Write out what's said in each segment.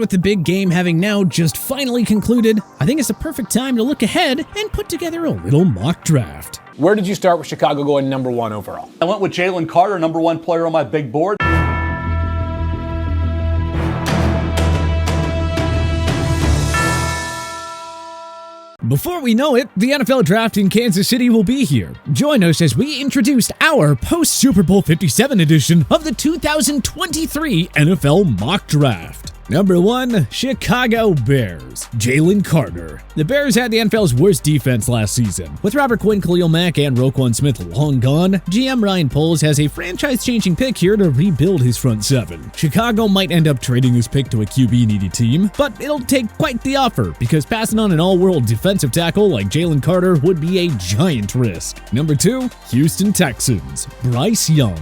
With the big game having now just finally concluded, I think it's the perfect time to look ahead and put together a little mock draft. Where did you start with Chicago going number 1 overall? I went with Jalen Carter, number 1 player on my big board. Before we know it, the NFL Draft in Kansas City will be here. Join us as we introduce our post-Super Bowl 57 edition of the 2023 NFL Mock Draft. Number 1, Chicago Bears, Jalen Carter. The Bears had the NFL's worst defense last season. With Robert Quinn, Khalil Mack, and Roquan Smith long gone, GM Ryan Poles has a franchise-changing pick here to rebuild his front seven. Chicago might end up trading this pick to a QB-needy team, but it'll take quite the offer because passing on an all-world defensive tackle like Jalen Carter would be a giant risk. Number 2, Houston Texans, Bryce Young.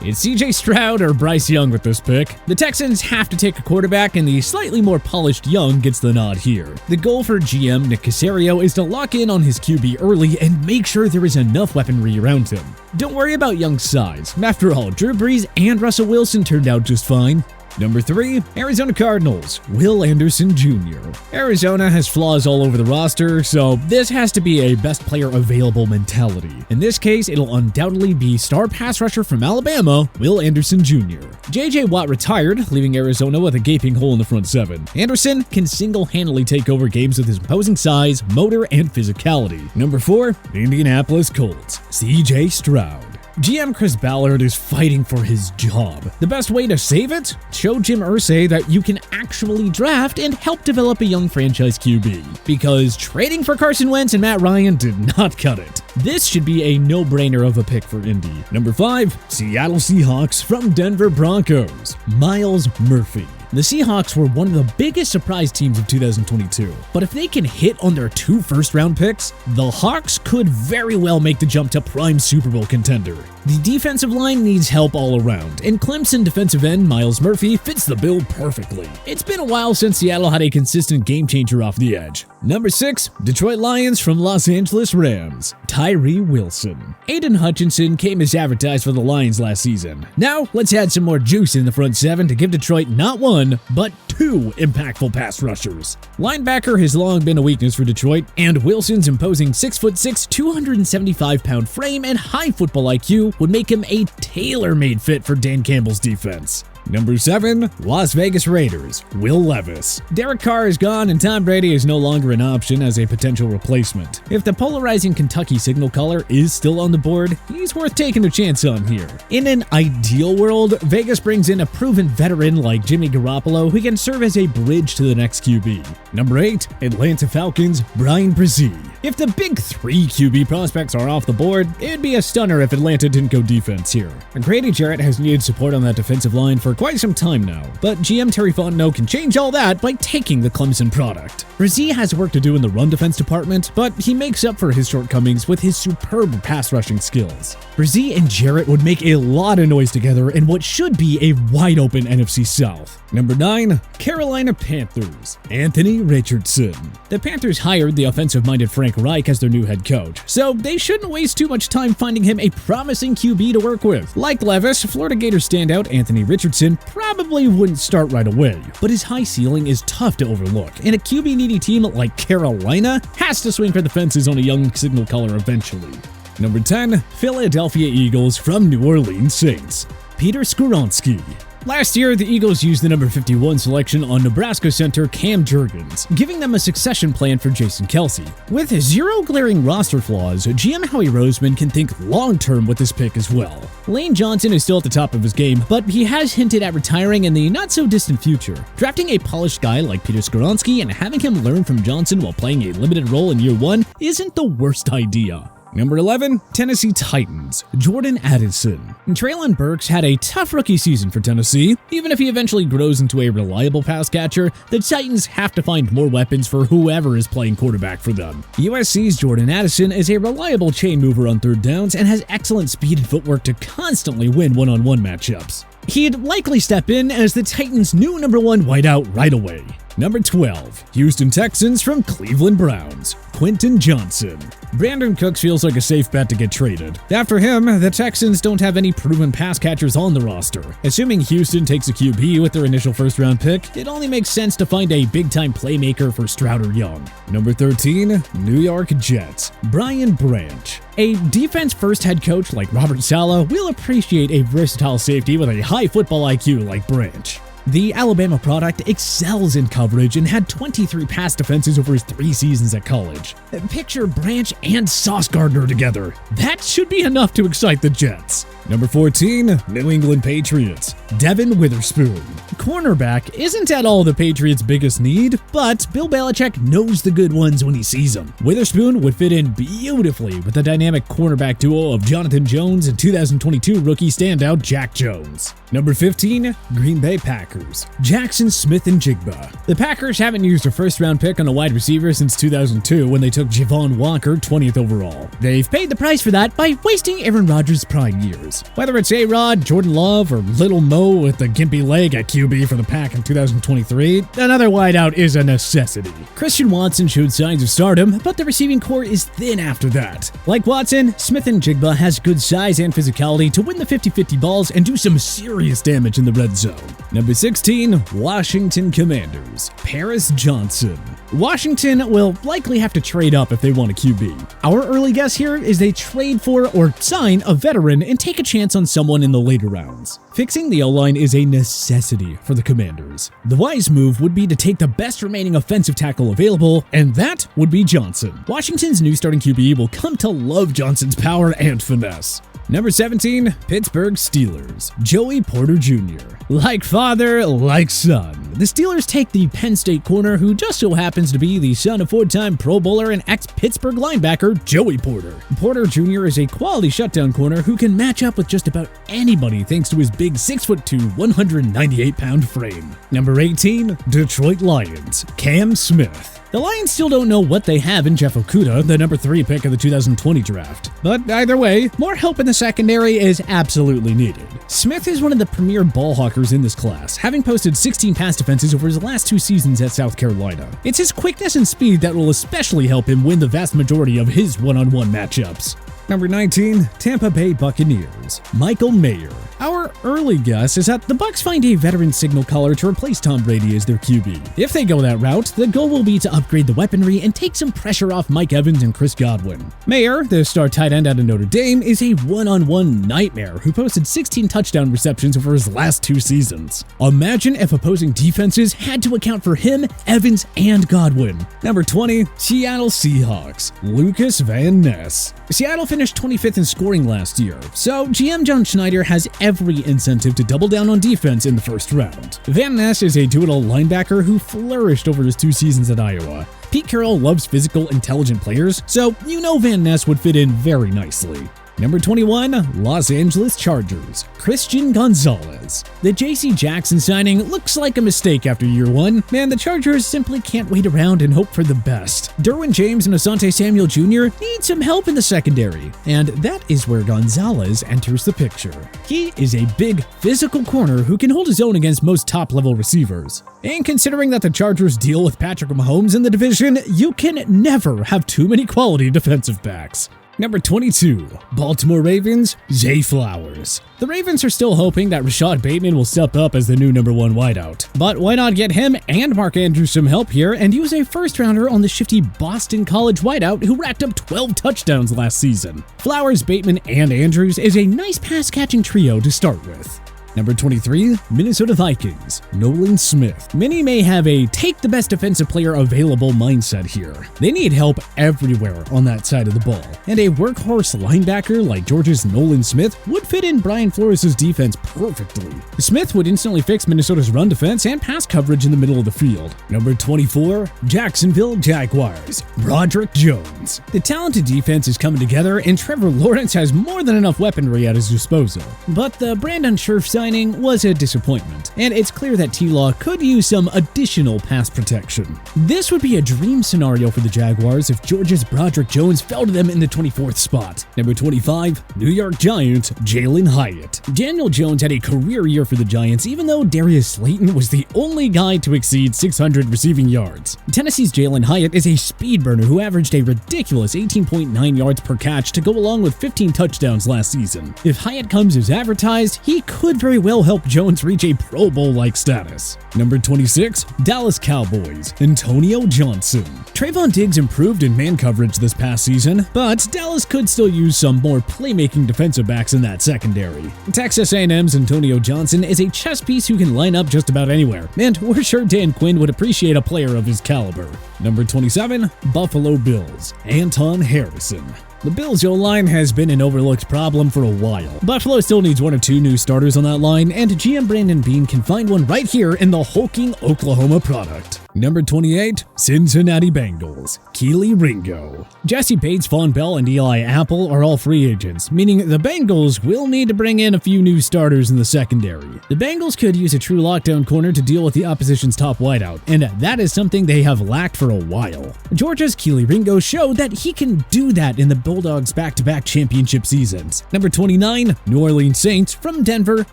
It's CJ Stroud or Bryce Young with this pick. The Texans have to take a quarterback, and the slightly more polished Young gets the nod here. The goal for GM Nick Caserio is to lock in on his QB early and make sure there is enough weaponry around him. Don't worry about Young's size. After all, Drew Brees and Russell Wilson turned out just fine. Number 3, Arizona Cardinals, Will Anderson Jr. Arizona has flaws all over the roster, so this has to be a best player available mentality. In this case, it'll undoubtedly be star pass rusher from Alabama, Will Anderson Jr. J.J. Watt retired, leaving Arizona with a gaping hole in the front seven. Anderson can single-handedly take over games with his imposing size, motor, and physicality. Number 4, Indianapolis Colts, C.J. Stroud. GM Chris Ballard is fighting for his job. The best way to save it? Show Jim Irsay that you can actually draft and help develop a young franchise QB. Because trading for Carson Wentz and Matt Ryan did not cut it. This should be a no-brainer of a pick for Indy. Number 5, Seattle Seahawks from Denver Broncos, Myles Murphy. The Seahawks were one of the biggest surprise teams of 2022, but if they can hit on their 2 first-round picks, the Hawks could very well make the jump to prime Super Bowl contender. The defensive line needs help all around, and Clemson defensive end Myles Murphy fits the bill perfectly. It's been a while since Seattle had a consistent game-changer off the edge. Number 6, Detroit Lions from Los Angeles Rams, Tyree Wilson. Aiden Hutchinson came as advertised for the Lions last season. Now, let's add some more juice in the front seven to give Detroit not 1, but 2 impactful pass rushers. Linebacker has long been a weakness for Detroit, and Wilson's imposing 6'6", 275-pound frame and high football IQ would make him a tailor-made fit for Dan Campbell's defense. Number 7, Las Vegas Raiders, Will Levis. Derek Carr is gone and Tom Brady is no longer an option as a potential replacement. If the polarizing Kentucky signal caller is still on the board, he's worth taking a chance on here. In an ideal world, Vegas brings in a proven veteran like Jimmy Garoppolo who can serve as a bridge to the next QB. Number 8, Atlanta Falcons, Bryan Bresee. If the big 3 QB prospects are off the board, it'd be a stunner if Atlanta didn't go defense here. Grady Jarrett has needed support on that defensive line for quite some time now, but GM Terry Fontenot can change all that by taking the Clemson product. Bresee has work to do in the run defense department, but he makes up for his shortcomings with his superb pass rushing skills. Bresee and Jarrett would make a lot of noise together in what should be a wide-open NFC South. Number 9, Carolina Panthers, Anthony Richardson. The Panthers hired the offensive-minded Frank Reich as their new head coach, so they shouldn't waste too much time finding him a promising QB to work with. Like Levis, Florida Gators standout Anthony Richardson probably wouldn't start right away, but his high ceiling is tough to overlook, and a QB-needy team like Carolina has to swing for the fences on a young signal caller eventually. Number 10, Philadelphia Eagles from New Orleans Saints, Peter SKORONSKI. Last year, the Eagles used the number 51 selection on Nebraska center Cam Jurgens, giving them a succession plan for Jason Kelce. With 0 glaring roster flaws, GM Howie Roseman can think long-term with this pick as well. Lane Johnson is still at the top of his game, but he has hinted at retiring in the not-so-distant future. Drafting a polished guy like Peter SKORONSKI and having him learn from Johnson while playing a limited role in year 1 isn't the worst idea. Number 11, Tennessee Titans, Jordan Addison. Treylon Burks had a tough rookie season for Tennessee. Even if he eventually grows into a reliable pass catcher, the Titans have to find more weapons for whoever is playing quarterback for them. USC's Jordan Addison is a reliable chain mover on third downs and has excellent speed and footwork to constantly win one-on-one matchups. He'd likely step in as the Titans' new number 1 wideout right away. Number 12, Houston Texans from Cleveland Browns, Quentin Johnson. Brandon Cooks feels like a safe bet to get traded. After him, the Texans don't have any proven pass catchers on the roster. Assuming Houston takes a QB with their initial first-round pick, it only makes sense to find a big-time playmaker for Stroud or Young. Number 13, New York Jets, Brian Branch. A defense-first head coach like Robert Saleh will appreciate a versatile safety with a high football IQ like Branch. The Alabama product excels in coverage and had 23 pass defenses over his 3 seasons at college. Picture Branch and Sauce Gardner together. That should be enough to excite the Jets. Number 14, New England Patriots, Devon Witherspoon. Cornerback isn't at all the Patriots' biggest need, but Bill Belichick knows the good ones when he sees them. Witherspoon would fit in beautifully with the dynamic cornerback duo of Jonathan Jones and 2022 rookie standout Jack Jones. Number 15, Green Bay Packers, Jackson Smith-Njigba. The Packers haven't used a first-round pick on a wide receiver since 2002 when they took Javon Walker 20th overall. They've paid the price for that by wasting Aaron Rodgers' prime years. Whether it's A-Rod, Jordan Love, or Little Mo with the gimpy leg at QB for the Pack in 2023, another wideout is a necessity. Christian Watson showed signs of stardom, but the receiving core is thin after that. Like Watson, Smith-Njigba has good size and physicality to win the 50-50 balls and do some serious damage in the red zone. Number 16, Washington Commanders, Paris Johnson. Washington will likely have to trade up if they want a QB. Our early guess here is they trade for or sign a veteran and take a chance on someone in the later rounds. Fixing the O-line is a necessity for the Commanders. The wise move would be to take the best remaining offensive tackle available, and that would be Johnson. Washington's new starting QB will come to love Johnson's power and finesse. Number 17, Pittsburgh Steelers, Joey Porter Jr. Like father, like son. The Steelers take the Penn State corner who just so happens to be the son of 4-time Pro Bowler and ex-Pittsburgh linebacker Joey Porter. Porter Jr. is a quality shutdown corner who can match up with just about anybody thanks to his big 6'2", 198-pound frame. Number 18, Detroit Lions, Cam Smith. The Lions still don't know what they have in Jeff Okudah, the number 3 pick of the 2020 draft. But either way, more help in the secondary is absolutely needed. Smith is one of the premier ball hawkers in this class, having posted 16 pass defenses over his last 2 seasons at South Carolina. It's his quickness and speed that will especially help him win the vast majority of his one-on-one matchups. Number 19, Tampa Bay Buccaneers, Michael Mayer. Our early guess is that the Bucs find a veteran signal caller to replace Tom Brady as their QB. If they go that route, the goal will be to upgrade the weaponry and take some pressure off Mike Evans and Chris Godwin. Mayer, the star tight end out of Notre Dame, is a one-on-one nightmare who posted 16 touchdown receptions over his last 2 seasons. Imagine if opposing defenses had to account for him, Evans, and Godwin. Number 20, Seattle Seahawks, Lucas Van Ness. Seattle finished 25th in scoring last year, so GM John Schneider has every incentive to double down on defense in the first round. Van Ness is a do-it-all linebacker who flourished over his 2 seasons at Iowa. Pete Carroll loves physical, intelligent players, so you know Van Ness would fit in very nicely. Number 21, Los Angeles Chargers, Christian Gonzalez. The J.C. Jackson signing looks like a mistake after year 1, and the Chargers simply can't wait around and hope for the best. Derwin James and Asante Samuel Jr. need some help in the secondary, and that is where Gonzalez enters the picture. He is a big, physical corner who can hold his own against most top-level receivers. And considering that the Chargers deal with Patrick Mahomes in the division, you can never have too many quality defensive backs. Number 22, Baltimore Ravens, Zay Flowers. The Ravens are still hoping that Rashad Bateman will step up as the new number 1 wideout. But why not get him and Mark Andrews some help here and use a first-rounder on the shifty Boston College wideout who racked up 12 touchdowns last season? Flowers, Bateman, and Andrews is a nice pass-catching trio to start with. Number 23, Minnesota Vikings, Nolan Smith. Many may have a take the best defensive player available mindset here. They need help everywhere on that side of the ball, and a workhorse linebacker like Georgia's Nolan Smith would fit in Brian Flores' defense perfectly. Smith would instantly fix Minnesota's run defense and pass coverage in the middle of the field. Number 24, Jacksonville Jaguars, Broderick Jones. The talented defense is coming together, and Trevor Lawrence has more than enough weaponry at his disposal. But the brand unsure signing was a disappointment, and it's clear that T-Law could use some additional pass protection. This would be a dream scenario for the Jaguars if Georgia's Broderick Jones fell to them in the 24th spot. Number 25, New York Giants, Jalin Hyatt. Daniel Jones had a career year for the Giants, even though Darius Slayton was the only guy to exceed 600 receiving yards. Tennessee's Jalin Hyatt is a speed burner who averaged a ridiculous 18.9 yards per catch to go along with 15 touchdowns last season. If Hyatt comes as advertised, he could very well help Jones reach a Pro Bowl-like status. Number 26, Dallas Cowboys, Antonio Johnson. Trayvon Diggs improved in man coverage this past season, but Dallas could still use some more playmaking defensive backs in that secondary. Texas A&M's Antonio Johnson is a chess piece who can line up just about anywhere, and we're sure Dan Quinn would appreciate a player of his caliber. Number 27, Buffalo Bills, Anton Harrison. The Bills' O-line has been an overlooked problem for a while. Buffalo still needs 1 or 2 new starters on that line, and GM Brandon Beane can find one right here in the hulking Oklahoma product. Number 28, Cincinnati Bengals, Kelee Ringo. Jesse Bates, Von Bell, and Eli Apple are all free agents, meaning the Bengals will need to bring in a few new starters in the secondary. The Bengals could use a true lockdown corner to deal with the opposition's top wideout, and that is something they have lacked for a while. Georgia's Kelee Ringo showed that he can do that in the Bulldogs' back-to-back championship seasons. Number 29, New Orleans Saints from Denver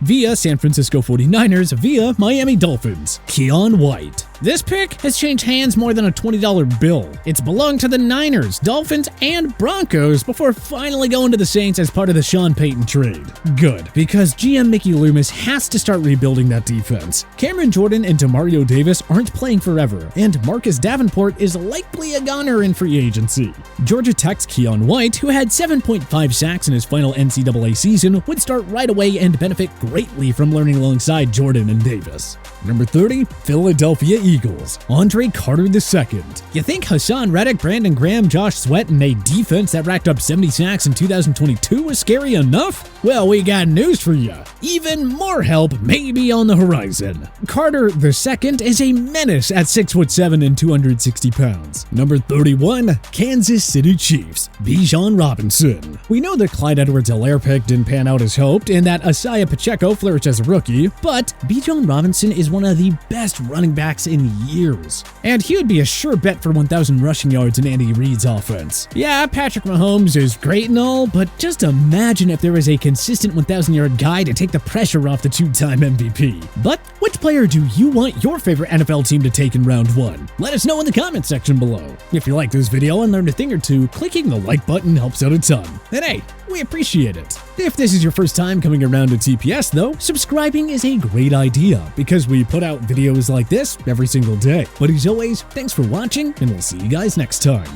via San Francisco 49ers via Miami Dolphins, Keion White. This pick has changed hands more than a $20 bill. It's belonged to the Niners, Dolphins, and Broncos before finally going to the Saints as part of the Sean Payton trade. Good, because GM Mickey Loomis has to start rebuilding that defense. Cameron Jordan and Demario Davis aren't playing forever, and Marcus Davenport is likely a goner in free agency. Georgia Tech's Keion White, who had 7.5 sacks in his final NCAA season, would start right away and benefit greatly from learning alongside Jordan and Davis. Number 30, Philadelphia Eagles, Andre Carter II. You think Hassan Reddick, Brandon Graham, Josh Sweat, and a defense that racked up 70 sacks in 2022 was scary enough? Well, we got news for you. Even more help may be on the horizon. Carter II is a menace at 6'7" and 260 pounds. Number 31, Kansas City Chiefs, Bijan Robinson. We know that Clyde Edwards-Helaire pick didn't pan out as hoped and that Isaiah Pacheco flourished as a rookie, but Bijan Robinson is one of the best running backs in years. And he would be a sure bet for 1,000 rushing yards in Andy Reid's offense. Yeah, Patrick Mahomes is great and all, but just imagine if there was a consistent 1,000-yard guy to take the pressure off the 2-time MVP. But which player do you want your favorite NFL team to take in round 1? Let us know in the comments section below. If you like this video and learned a thing or two, clicking the like button helps out a ton. And hey, we appreciate it. If this is your first time coming around to TPS though, subscribing is a great idea because we put out videos like this every single day. But as always, thanks for watching and we'll see you guys next time.